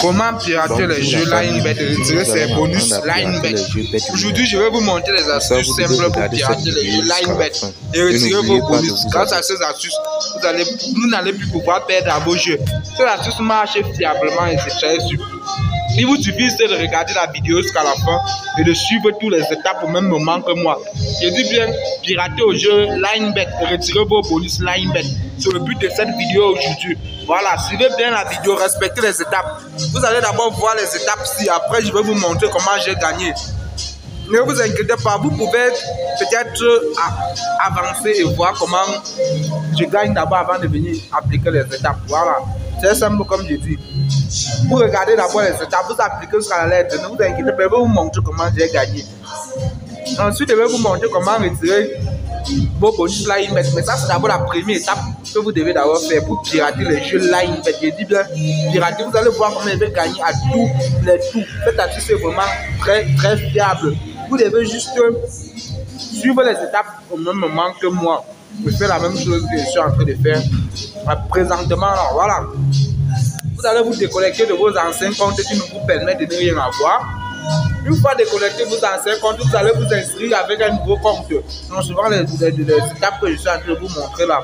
Comment pirater les jeux LineBet et retirer ses bonus LineBet. Aujourd'hui, je vais vous montrer les astuces simples pour pirater les jeux LineBet et retirer vos bonus. Grâce à ces astuces, vous n'allez plus pouvoir perdre à vos jeux. Ces astuces marchent fiablement et c'est très sûr. Il vous suffit de regarder la vidéo jusqu'à la fin et de suivre toutes les étapes au même moment que moi. Je dis bien pirater au jeu LineBet et retirer vos bonus LineBet. C'est le but de cette vidéo aujourd'hui. Voilà, suivez bien la vidéo, respectez les étapes. Vous allez d'abord voir les étapes ici. Après, je vais vous montrer comment j'ai gagné. Ne vous inquiétez pas, vous pouvez peut-être avancer et voir comment je gagne d'abord avant de venir appliquer les étapes. Voilà, c'est simple comme je dis. Vous regardez d'abord les étapes, vous appliquez jusqu'à la lettre. Ne vous inquiétez pas, je vais vous montrer comment j'ai gagné. Ensuite, je vais vous montrer comment retirer vos bonus LineBet. Mais ça, c'est d'abord la première étape que vous devez d'abord faire pour pirater les jeux LineBet. Je dis bien pirater, vous allez voir comment je vais gagner à tous les tours. Cette astuce est vraiment très fiable. Vous devez juste suivre les étapes au même moment que moi. Je fais la même chose que je suis en train de faire présentement. Là, voilà. Vous allez vous déconnecter de vos anciens comptes qui ne vous permettent de ne rien avoir. Une fois déconnecté vos anciens comptes, vous allez vous inscrire avec un nouveau compte. Donc, suivant les étapes que je suis en train de vous montrer là.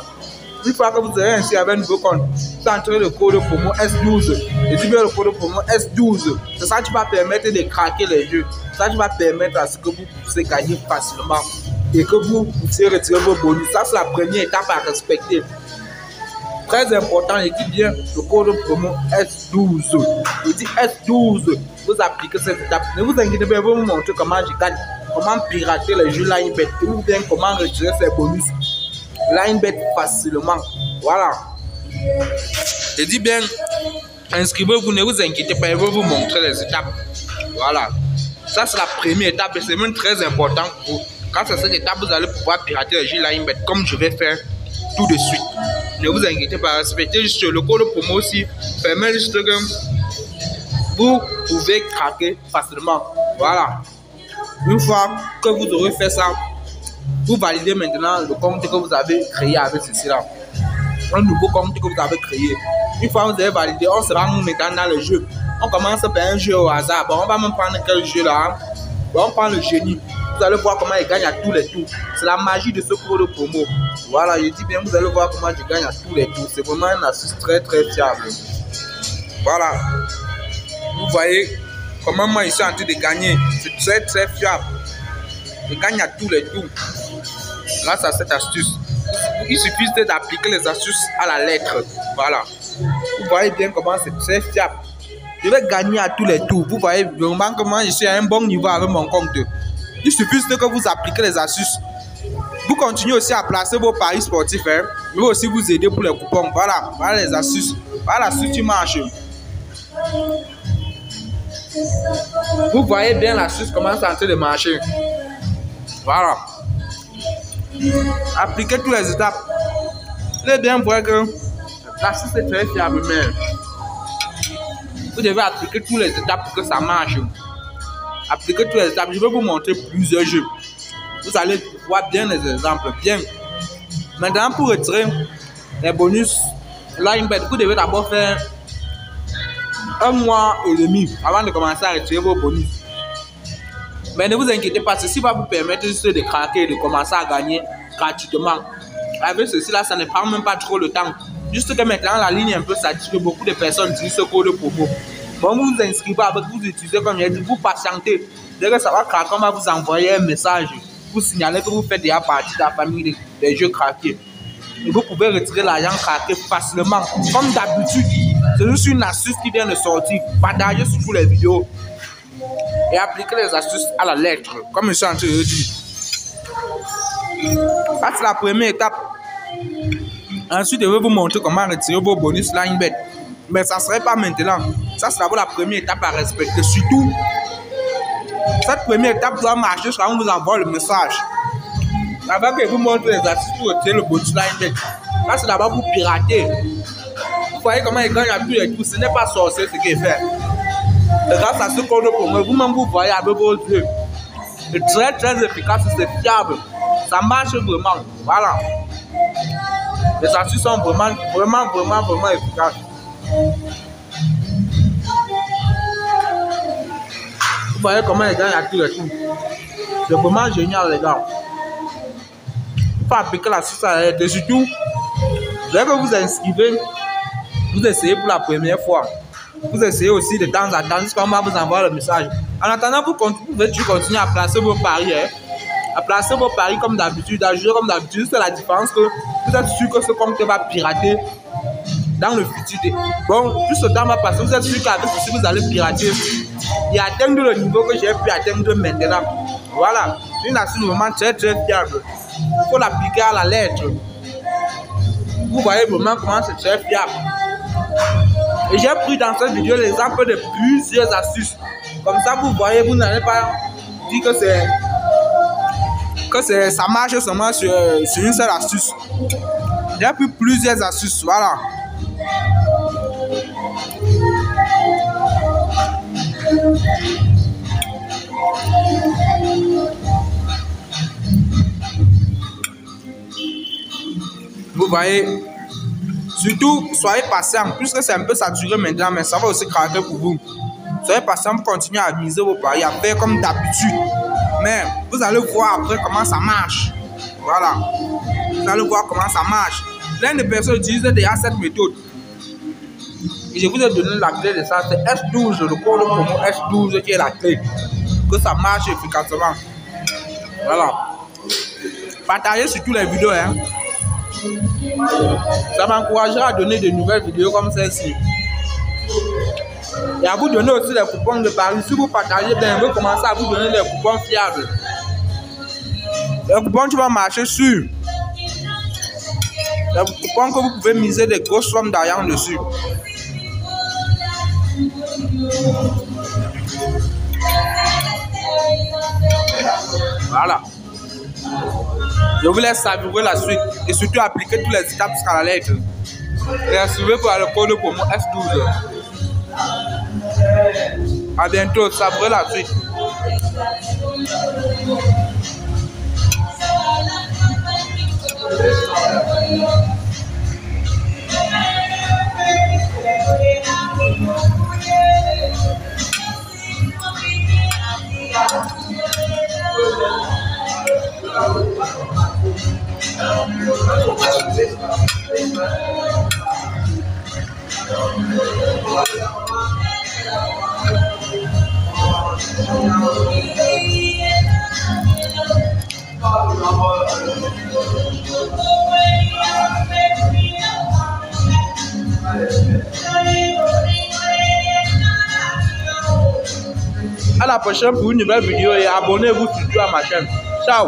Une fois que vous serez inscrit avec un nouveau compte, vous entrez le code promo S12. Et si bien le code promo S12, c'est ça qui va permettre de craquer les jeux. Ça qui va permettre à ce que vous puissiez gagner facilement et que vous puissiez retirer vos bonus. Ça, c'est la première étape à respecter. Très important, je dis bien le code promo S12. Je dis S12. Vous appliquez cette étape. Ne vous inquiétez pas, je vais vous montrer comment je gagne, comment pirater les jeux LineBet ou bien comment retirer ses bonus LineBet facilement. Voilà. Je dis bien, inscrivez-vous, ne vous inquiétez pas, je vais vous montrer les étapes. Voilà. Ça, c'est la première étape et c'est même très important pour vous. Grâce à cette étape, vous allez pouvoir pirater les jeux LineBet comme je vais faire tout de suite. Ne vous inquiétez pas, respectez juste le code promo aussi. Permet juste que vous pouvez craquer facilement. Voilà. Une fois que vous aurez fait ça, vous validez maintenant le compte que vous avez créé avec ceci là. Un nouveau compte que vous avez créé. Une fois que vous avez validé, on se rend maintenant dans le jeu. On commence par un jeu au hasard. Bon, on va même prendre quel jeu là. Bon, on prend le génie. Vous allez voir comment il gagne à tous les tours. C'est la magie de ce code promo. Voilà, je dis bien, vous allez voir comment je gagne à tous les tours. C'est vraiment une astuce très fiable. Voilà. Vous voyez comment moi je suis en train de gagner. C'est très fiable. Je gagne à tous les tours. Grâce à cette astuce. Il suffit d'appliquer les astuces à la lettre. Voilà. Vous voyez bien comment c'est très fiable. Je vais gagner à tous les tours. Vous voyez vraiment comment je suis à un bon niveau avec mon compte. Il suffit que vous appliquez les astuces. Vous continuez aussi à placer vos paris sportifs. Hein. Mais aussi vous aider pour les coupons. Voilà. Voilà les astuces. Voilà l'astuce qui marche. Vous voyez bien l'astuce comment c'est en train de marcher. Voilà. Appliquez toutes les étapes. Vous allez bien voir que l'astuce est très fiable, mais vous devez appliquer toutes les étapes pour que ça marche. Appliquez toutes les étapes. Je vais vous montrer plusieurs jeux. Vous allez voir bien les exemples. Bien. Maintenant, pour retirer les bonus LineBet, vous devez d'abord faire 1 mois et demi avant de commencer à retirer vos bonus. Mais ne vous inquiétez pas, ceci va vous permettre juste de craquer et de commencer à gagner gratuitement. Avec ceci là, ça ne prend même pas trop le temps. Juste que maintenant la ligne est un peu saturée, beaucoup de personnes utilisent ce code promo. Bon, vous vous inscrivez avec, vous utilisez comme je dis, vous patientez. Dès que ça va craquer, on va vous envoyer un message. Vous signalez que vous faites déjà partie de la famille des jeux craqués. Et vous pouvez retirer l'argent craqué facilement. Comme d'habitude, c'est juste une astuce qui vient de sortir. Partagez sur toutes les vidéos. Et appliquez les astuces à la lettre, comme je suis en train de dire. Ça, c'est la première étape. Ensuite, je vais vous montrer comment retirer vos bonus LineBet. Mais ça ne serait pas maintenant. Ça, c'est d'abord la première étape à respecter. Surtout, cette première étape doit marcher quand on vous envoie le message. Avant que je vous montre les astuces pour retirer le bonus LineBet. Là, c'est d'abord pour pirater. Vous voyez comment il gagne à tous les tours. Ce n'est pas sorcier ce qu'il fait. Et grâce à ce code promo, vous-même vous voyez avec vos yeux. C'est très efficace, c'est fiable. Ça marche vraiment. Voilà. Les astuces sont vraiment efficaces. voyez comment les gars attirent le tout. C'est vraiment génial, les gars. Il faut appliquer l'astuce à l'aide. Et surtout, dès que vous inscrivez, vous essayez pour la première fois. Vous essayez aussi de temps à temps jusqu'à moi vous envoie le message. En attendant, vous pouvez continuer à placer vos paris. À placer vos paris comme d'habitude, à jouer comme d'habitude. C'est la différence que vous êtes sûr que ce compte va pirater dans le futur. Bon, plus le temps va passer, vous êtes sûr qu'avec ceci, vous allez pirater et atteindre le niveau que j'ai pu atteindre maintenant. Voilà, c'est une astuce vraiment très fiable. Il faut l'appliquer à la lettre. Vous voyez vraiment comment c'est très fiable. Et j'ai pris dans cette vidéo l'exemple de plusieurs astuces. Comme ça, vous voyez, vous n'allez pas dire que ça marche seulement sur une seule astuce. J'ai pris plusieurs astuces, voilà. Vous voyez, surtout, soyez patient, puisque c'est un peu saturé maintenant, mais ça va aussi craquer pour vous. Soyez patient pour continuer à miser vos paris, à faire comme d'habitude. Mais vous allez voir après comment ça marche. Voilà. Vous allez voir comment ça marche. Plein de personnes utilisent déjà cette méthode. Et je vous ai donné la clé de ça, c'est S12, le code promo S12 qui est la clé. Que ça marche efficacement. Voilà. Partagez surtout les vidéos, hein. Ça m'encouragera à donner de nouvelles vidéos comme celle-ci. Et à vous donner aussi les coupons de paris. Si vous partagez bien, je vais commencer à vous donner des coupons fiables. Les coupons qui vont marcher sur. Les coupons que vous pouvez miser des grosses sommes d'argent dessus. Voilà. Je vous laisse savourer la suite et surtout appliquer toutes les étapes jusqu'à la lettre. Et assurez pour le code pour moi F12. A bientôt, savourez la suite. À la prochaine pour une nouvelle vidéo et abonnez-vous surtout à ma chaîne. Ciao.